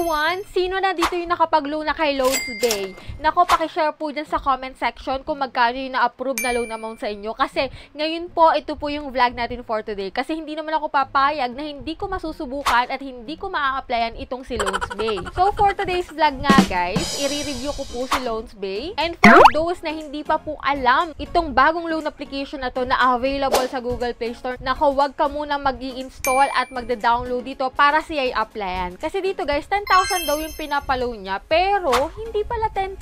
everyone! Sino na dito yung nakapag-loan na kay Loansbay? Nako, pakishare po dyan sa comment section kung magkano yung na-approve na loan amount sa inyo. Kasi ngayon po, ito po yung vlog natin for today. Kasi hindi naman ako papayag na hindi ko masusubukan at hindi ko maa-applyan itong si Loansbay. So for today's vlog nga guys, i-review ko po si Loansbay. And for those na hindi pa po alam itong bagong loan application na to na available sa Google Play Store, nako, wag ka muna mag-i-install at magda-download dito para siya i-applyan. Kasi dito guys, 10,000 daw yung pinapaloan niya, pero hindi pala 10,000.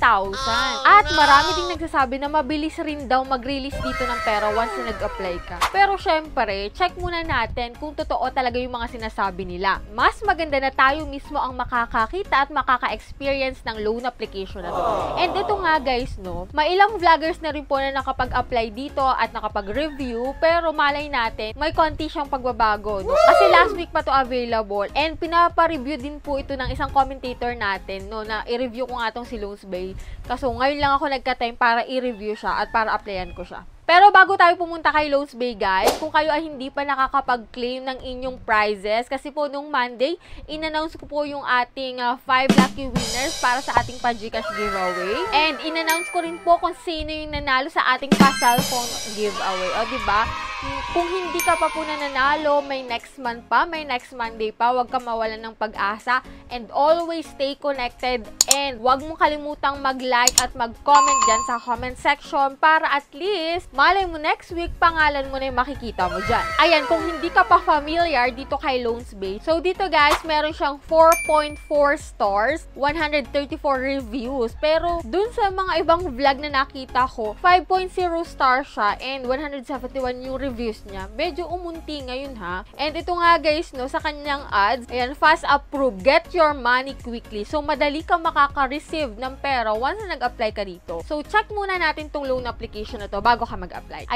At marami ding nagsasabi na mabilis rin daw mag-release dito ng pera once na nag-apply ka. Pero syempre, check muna natin kung totoo talaga yung mga sinasabi nila. Mas maganda na tayo mismo ang makakakita at makaka-experience ng loan application na to. And ito nga guys, no, mailang vloggers na rin po na nakapag-apply dito at nakapag-review, pero malay natin, may konti siyang pagbabago, no? Kasi last week pa to available and pinapa-review din po ito ng isang commentator natin, no, na i-review ko nga tong si Loansbay. Kaso ngayon lang ako nagka-time para i-review siya at para applyan ko siya. Pero bago tayo pumunta kay Loansbay guys, kung kayo ay hindi pa nakakapag-claim ng inyong prizes, kasi po nung Monday, in-announce ko po yung ating 5 lucky winners para sa ating pa-Gcash giveaway. And in-announce ko rin po kung sino yung nanalo sa ating pa-cellphone giveaway. O diba? Kung hindi ka pa po nanalo, may next month pa, may next Monday pa, huwag ka mawalan ng pag-asa. And always stay connected. And huwag mong kalimutang mag-like at mag-comment dyan sa comment section para at least malay mo next week, pangalan mo na yung makikita mo dyan. Ayan, kung hindi ka pa familiar dito kay Loansbay. So, dito guys, meron siyang 4.4 stars, 134 reviews. Pero, dun sa mga ibang vlog na nakita ko, 5.0 stars siya and 171 yung reviews niya. Medyo umunti ngayon ha. And ito nga guys, no, sa kanyang ads, ayan, fast approve, get your money quickly. So, madali ka makaka-receive ng pera once na nag-apply ka dito. So, check muna natin tong loan application na to bago ka mag-apply.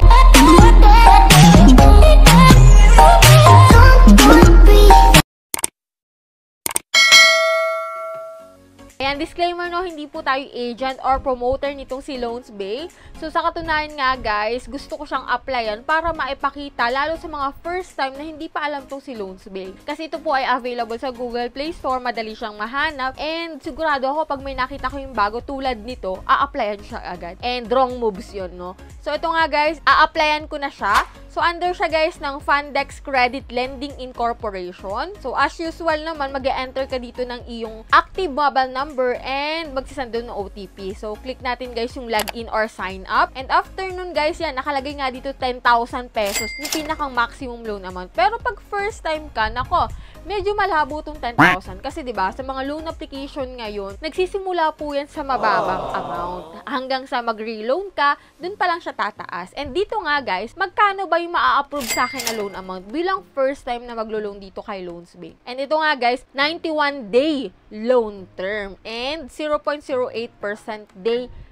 Ayan, disclaimer no, hindi po tayo agent or promoter nitong si Loansbay. So, sa katunayan nga guys, gusto ko siyang applyan para maipakita, lalo sa mga first time na hindi pa alam tong si Loansbay. Kasi ito po ay available sa Google Play Store, madali siyang mahanap, and sigurado ako pag may nakita ko yung bago tulad nito, a-applyan siya agad. And wrong moves yun, no? So, ito nga guys, a-applyan ko na siya. So, under siya guys ng Fundex Credit Lending Incorporation. So, as usual naman, mag-e-enter ka dito ng iyong active mobile number and magsisend doon ng OTP. So, click natin guys yung login or sign up. And after nun guys, yan, nakalagay nga dito 10,000 pesos, yung pinakang maximum loan amount. Pero pag first time ka, nako, medyo malabo tong 10,000. Kasi diba, sa mga loan application ngayon, nagsisimula po yan sa mababang amount. Hanggang sa mag-reloan ka, dun pa lang siya tataas. And dito nga guys, magkano ba yung maa-approve sa akin na loan amount bilang first time na maglo-loan dito kay Loansbay? And ito nga guys, 91-day loan term and 0.08%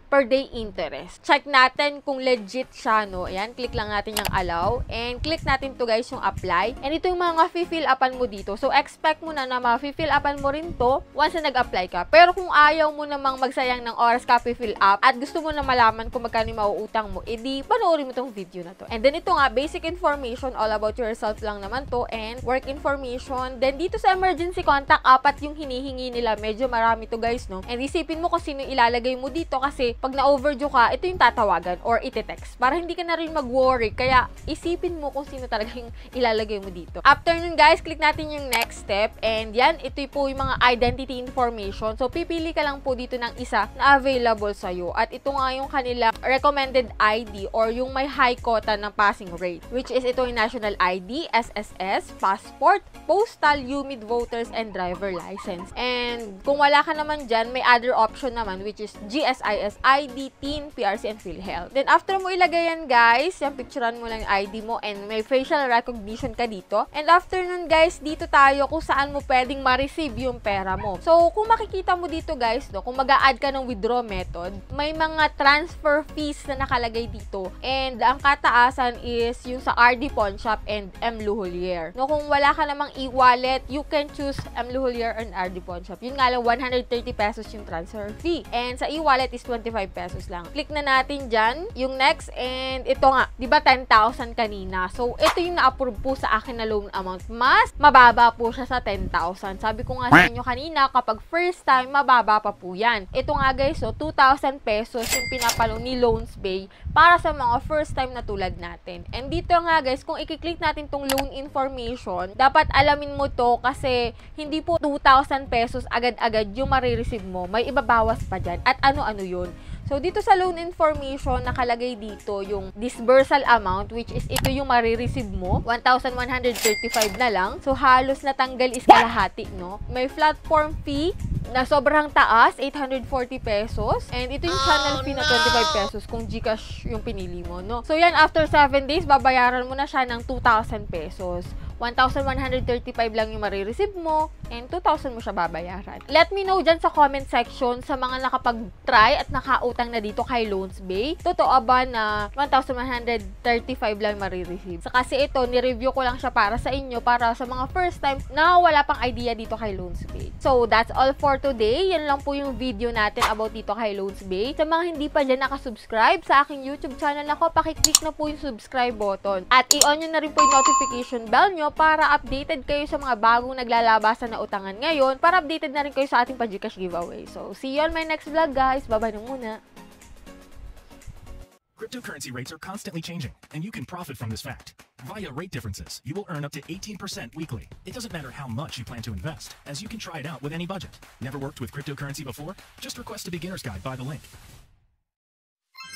per day interest. Check natin kung legit siya, no? Ayan, click lang natin yung allow. And click natin to guys yung apply. And ito yung mga fill upan mo dito. So, expect mo na ma-fill upan mo rin to once na nag-apply ka. Pero kung ayaw mo namang magsayang ng oras ka fill up at gusto mo na malaman kung magkano yung mauutang mo, edi panoorin mo tong video na to. And then ito nga, basic information all about yourself lang naman to and work information. Then dito sa emergency contact, 4 yung hinihingi nila. Medyo marami to guys, no? And isipin mo kung sino ilalagay mo dito kasi pag na-overdue ka, ito yung tatawagan or iti-text. Para hindi ka na rin mag-worry. Kaya, isipin mo kung sino talaga yung ilalagay mo dito. After nun, guys, click natin yung next step. And yan, ito po yung mga identity information. So, pipili ka lang po dito ng isa na available sa'yo. At ito nga yung kanila recommended ID or yung may high quota ng passing rate. Which is ito yung national ID, SSS, passport, postal, UMID voters, and driver license. And kung wala ka naman dyan, may other option naman which is GSIS ID, TIN, PRC, and PhilHealth. Then, after mo ilagay yan, guys, yung picturean mo lang yung ID mo and may facial recognition ka dito. And after nun, guys, dito tayo kung saan mo pwedeng ma-receive yung pera mo. So, kung makikita mo dito, guys, no, kung mag-a-add ka ng withdraw method, may mga transfer fees na nakalagay dito. And, ang kataasan is yung sa RD Pawn Shop and M. Luhulier. No, kung wala ka namang e-wallet, you can choose M. Luhulier and RD Pawn Shop. Yun nga lang, 130 pesos yung transfer fee. And sa e-wallet is 25 pesos lang. Click na natin dyan, yung next, and ito nga, di ba 10,000 kanina? So, ito yung na-approve po sa akin na loan amount. Mas mababa po siya sa 10,000. Sabi ko nga sa inyo kanina, kapag first time, mababa pa po yan. Ito nga guys, so 2,000 pesos yung pinapalo ni Loansbay para sa mga first time na tulad natin. And dito nga guys, kung i-click natin tong loan information, dapat alamin mo to kasi hindi po 2,000 pesos agad-agad yung marireceive mo. May ibabawas pa dyan. At ano-ano yun. So, dito sa loan information, nakalagay dito yung disbursal amount, which is ito yung marireceive mo. 1,135 na lang. So, halos natanggal is kalahati, no? May platform fee na sobrang taas, 840 pesos. And ito yung channel fee na 25 pesos kung GCash yung pinili mo, no? So, yan, after 7 days, babayaran mo na siya ng 2,000 pesos. 1,135 lang yung marireceive mo and 2,000 mo siya babayaran. Let me know dyan sa comment section sa mga nakapag-try at nakautang na dito kay Loansbay. Totoo ba na 1,135 lang marireceive? So, kasi ito, nireview ko lang siya para sa inyo, para sa mga first time na wala pang idea dito kay Loansbay. So, that's all for today. Yan lang po yung video natin about dito kay Loansbay. Sa mga hindi pa dyan nakasubscribe sa aking YouTube channel ako, pakiclick na po yung subscribe button. At i-on nyo na rin po yung notification bell nyo para updated kayo sa mga bagong naglalabasan na utangan ngayon, para updated na rin kayo sa ating pa-GCash giveaway. So, see you on my next vlog, guys. Bye-bye na muna. Cryptocurrency rates are constantly changing, and you can profit from this fact. Via rate differences, you will earn up to 18% weekly. It doesn't matter how much you plan to invest, as you can try it out with any budget. Never worked with cryptocurrency before? Just request a beginner's guide by the link.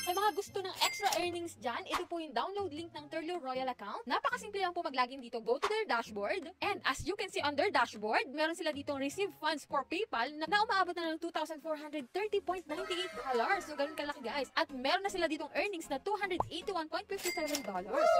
Sa mga gusto ng extra earnings dyan, ito po yung download link ng Turlo Royal account. Napakasimple lang po mag-login dito. Go to their dashboard. And as you can see on their dashboard, meron sila ditong receive funds for PayPal na umaabot na ng $2,430.98. So, ganun kalaki guys. At meron na sila ditong earnings na $281.57.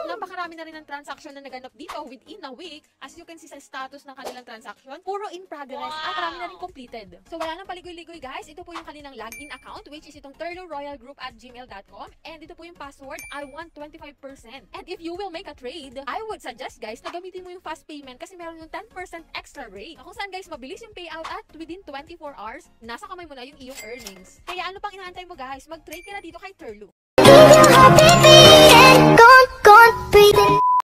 Napakarami na rin ng transaction na naganap dito within a week. As you can see sa status ng kanilang transaction, puro in progress at marami na rin completed. So, wala nang paligoy-ligoy guys. Ito po yung kanilang login account, which is itong turloroyalgroup@gmail.com. And dito po yung password, I want 25%. And if you will make a trade, I would suggest guys na gamitin mo yung fast payment kasi meron yung 10% extra rate. Kung saan guys, mabilis yung payout at within 24 hours, nasa kamay mo na yung iyong earnings. Kaya ano pang inaantay mo guys? Mag-trade ka na dito kay Turlo. Gone, breathing.